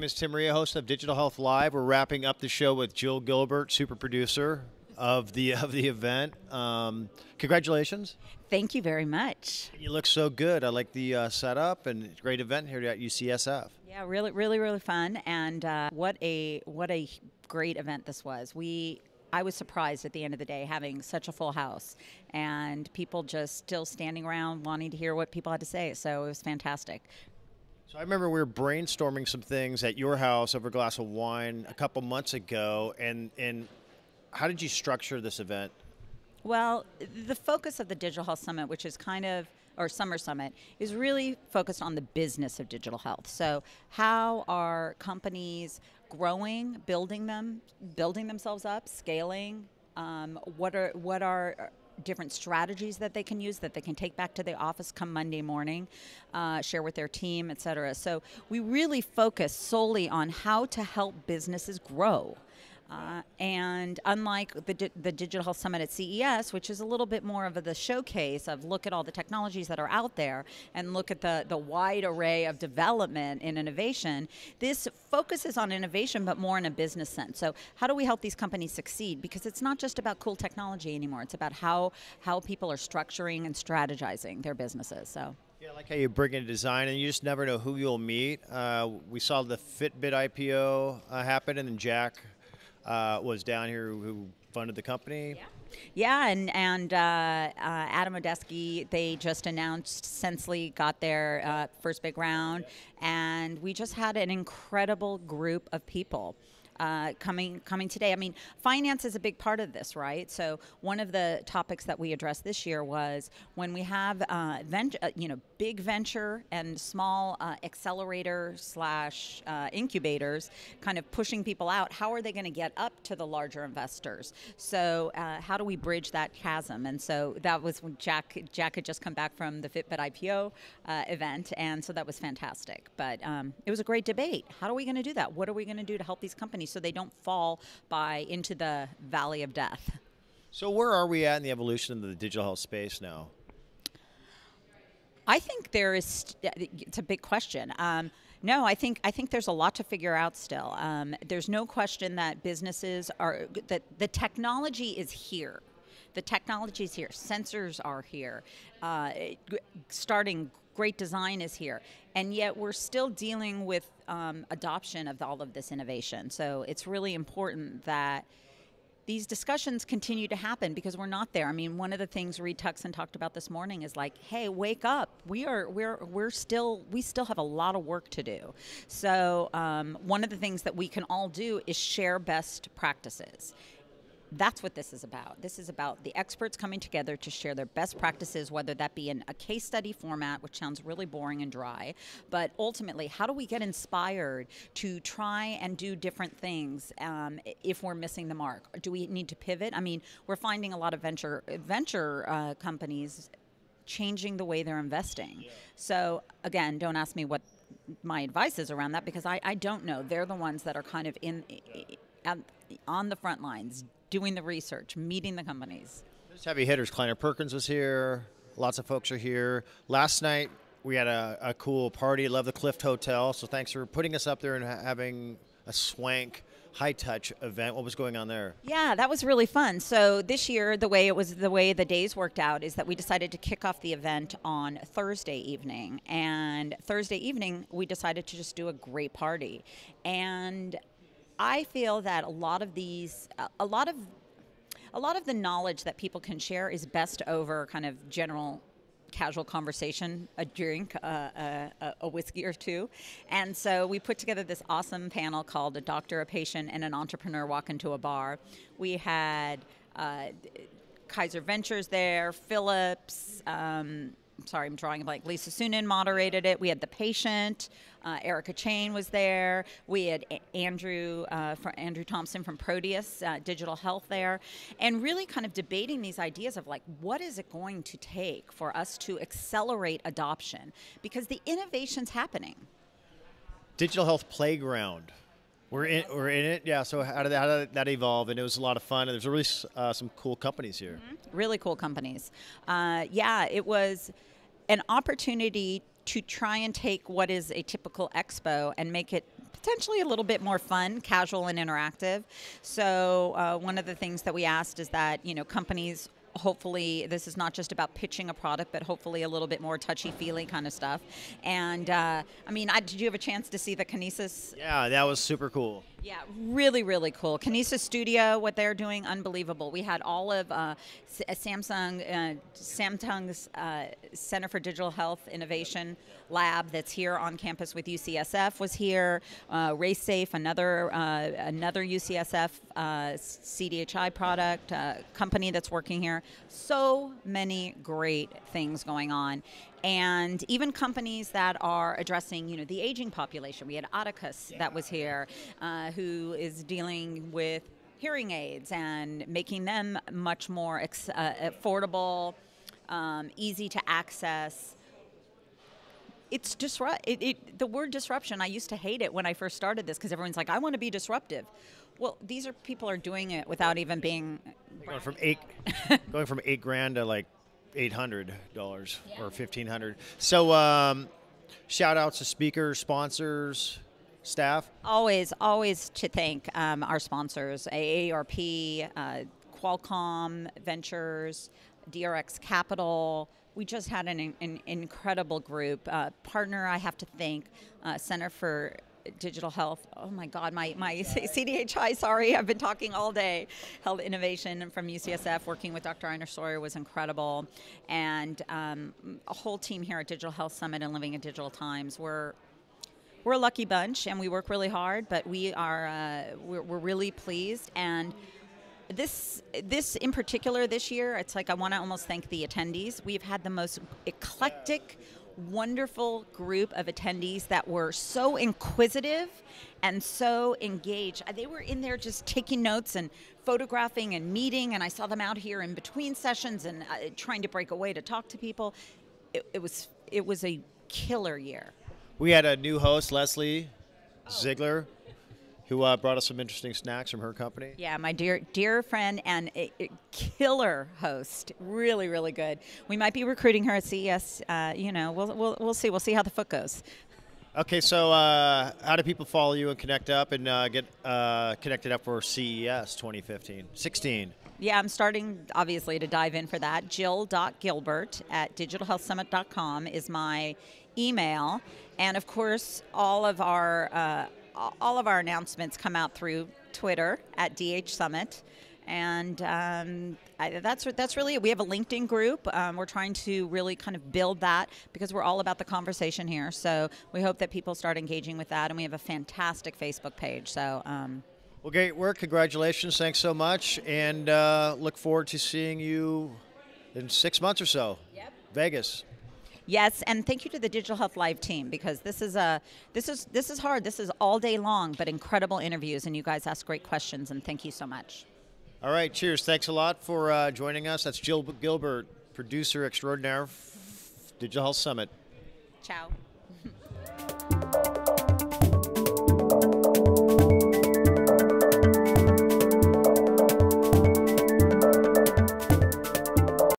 is Tim Reha, host of Digital Health Live. We're wrapping up the show with Jill Gilbert, super producer of the event. Congratulations. Thank you very much. You look so good. I like the setup, and great event here at UCSF. Yeah, really fun, and what a great event this was. I was surprised at the end of the day having such a full house and people just still standing around wanting to hear what people had to say. So it was fantastic. So I remember we were brainstorming some things at your house over a glass of wine a couple months ago, and how did you structure this event? Well, the focus of the Digital Health Summit, which is or Summer Summit, is really focused on the business of digital health. So how are companies growing, building themselves up, scaling? What are different strategies that they can use that they can take back to the office come Monday morning, share with their team, et cetera. So we really focus solely on how to help businesses grow. And unlike the Digital Health Summit at CES, which is a little bit more of the showcase of look at all the technologies that are out there and look at the wide array of development and innovation, this focuses on innovation but more in a business sense. So how do we help these companies succeed? Because it's not just about cool technology anymore. It's about how people are structuring and strategizing their businesses. So. Yeah, I like how you bring in design, and you just never know who you'll meet. We saw the Fitbit IPO happen, and then Jack was down here who funded the company. Yeah, and Adam Odesky, they just announced Sensely got their first big round, and we just had an incredible group of people coming today. I mean, finance is a big part of this, right? So one of the topics that we addressed this year was when we have big venture and small accelerator / incubators kind of pushing people out, how are they going to get up to the larger investors? So how do we bridge that chasm? And so that was when Jack had just come back from the Fitbit IPO event, and so that was fantastic. But it was a great debate. How are we going to do that? What are we going to do to help these companies so they don't fall into the valley of death? So where are we at in the evolution of the digital health space now? I think it's a big question. No, I think there's a lot to figure out still. There's no question that that the technology is here. The technology is here. Sensors are here. Great design is here. And yet we're still dealing with adoption of all of this innovation. So it's really important that these discussions continue to happen because we're not there. I mean, one of the things Reed Tuckson talked about this morning is like, hey, wake up. We still have a lot of work to do. So one of the things that we can all do is share best practices. That's what this is about. This is about the experts coming together to share their best practices, whether that be in a case study format, which sounds really boring and dry, but ultimately, how do we get inspired to try and do different things if we're missing the mark? Do we need to pivot? I mean, we're finding a lot of venture companies changing the way they're investing. Yeah. So again, don't ask me what my advice is around that because I don't know. They're the ones that are kind of on the front lines, doing the research, meeting the companies. There's heavy hitters. Kleiner Perkins was here. Lots of folks are here. Last night, we had a cool party at Love the Cliff Hotel. So thanks for putting us up there and having a swank, high-touch event. What was going on there? Yeah, that was really fun. So this year, the way the days worked out is that we decided to kick off the event on Thursday evening. And Thursday evening, we decided to just do a great party. And I feel that a lot of the knowledge that people can share is best over kind of general casual conversation, a drink, a whiskey or two. And so we put together this awesome panel called A Doctor, a Patient, and an Entrepreneur Walk into a Bar. We had Kaiser Ventures there, Phillips, I'm drawing a blank. Lisa Sunin moderated it. We had the patient. Erica Chain was there. We had Andrew Thompson from Proteus Digital Health there, and really kind of debating these ideas of like, what is it going to take for us to accelerate adoption? Because the innovation's happening. Digital Health Playground. We're in it, yeah. So how did that evolve? And it was a lot of fun. And there's really some cool companies here. Mm-hmm. Really cool companies. It was an opportunity to try and take what is a typical expo and make it potentially a little bit more fun, casual, and interactive. So one of the things that we asked is that, companies, hopefully this is not just about pitching a product, but hopefully a little bit more touchy-feely kind of stuff. And did you have a chance to see the Kinesis? Yeah, that was super cool. Yeah, really, really cool. Kinesis Studio, what they're doing, unbelievable. We had all of Samsung's Center for Digital Health Innovation Lab that's here on campus with UCSF was here. RaceSafe, another UCSF CDHI product company that's working here. So many great things going on. And even companies that are addressing, the aging population. We had Atticus that was here, who is dealing with hearing aids and making them much more affordable, easy to access. It's the word disruption, I used to hate it when I first started this because everyone's like, I want to be disruptive. Well, these are people are doing it without even being going from $8,000 to like $800 or $1,500. So shout outs to speakers, sponsors, staff. Always to thank our sponsors, AARP, Qualcomm Ventures, DRX Capital. We just had an incredible group. Partner, I have to thank, Center for Digital Health. Oh my God, my CDHI, sorry, I've been talking all day. Health Innovation from UCSF, working with Dr. Einer Sawyer was incredible. And a whole team here at Digital Health Summit and Living in Digital Times. We're a lucky bunch and we work really hard, but we're really pleased. And this in particular this year, it's like I want to almost thank the attendees. We've had the most eclectic, wonderful group of attendees that were so inquisitive and so engaged. They were in there just taking notes and photographing and meeting, and I saw them out here in between sessions and trying to break away to talk to people. It was a killer year. We had a new host, Leslie Ziegler, who brought us some interesting snacks from her company. Yeah, my dear friend and a killer host. Really, really good. We might be recruiting her at CES. We'll see. We'll see how the foot goes. Okay, so how do people follow you and connect up and get connected up for CES 2016? Yeah, I'm starting, obviously, to dive in for that. Jill.Gilbert at digitalhealthsummit.com is my email. And, of course, all of our announcements come out through Twitter at DH Summit. And that's really it. We have a LinkedIn group. We're trying to really kind of build that because we're all about the conversation here. So we hope that people start engaging with that. And we have a fantastic Facebook page. So, well, great work. Congratulations. Thanks so much. And look forward to seeing you in 6 months or so. Yep. Vegas. Yes, and thank you to the Digital Health Live team because this is hard. This is all day long, but incredible interviews, and you guys ask great questions. And thank you so much. All right, cheers. Thanks a lot for joining us. That's Jill Gilbert, producer extraordinaire, Digital Health Summit. Ciao.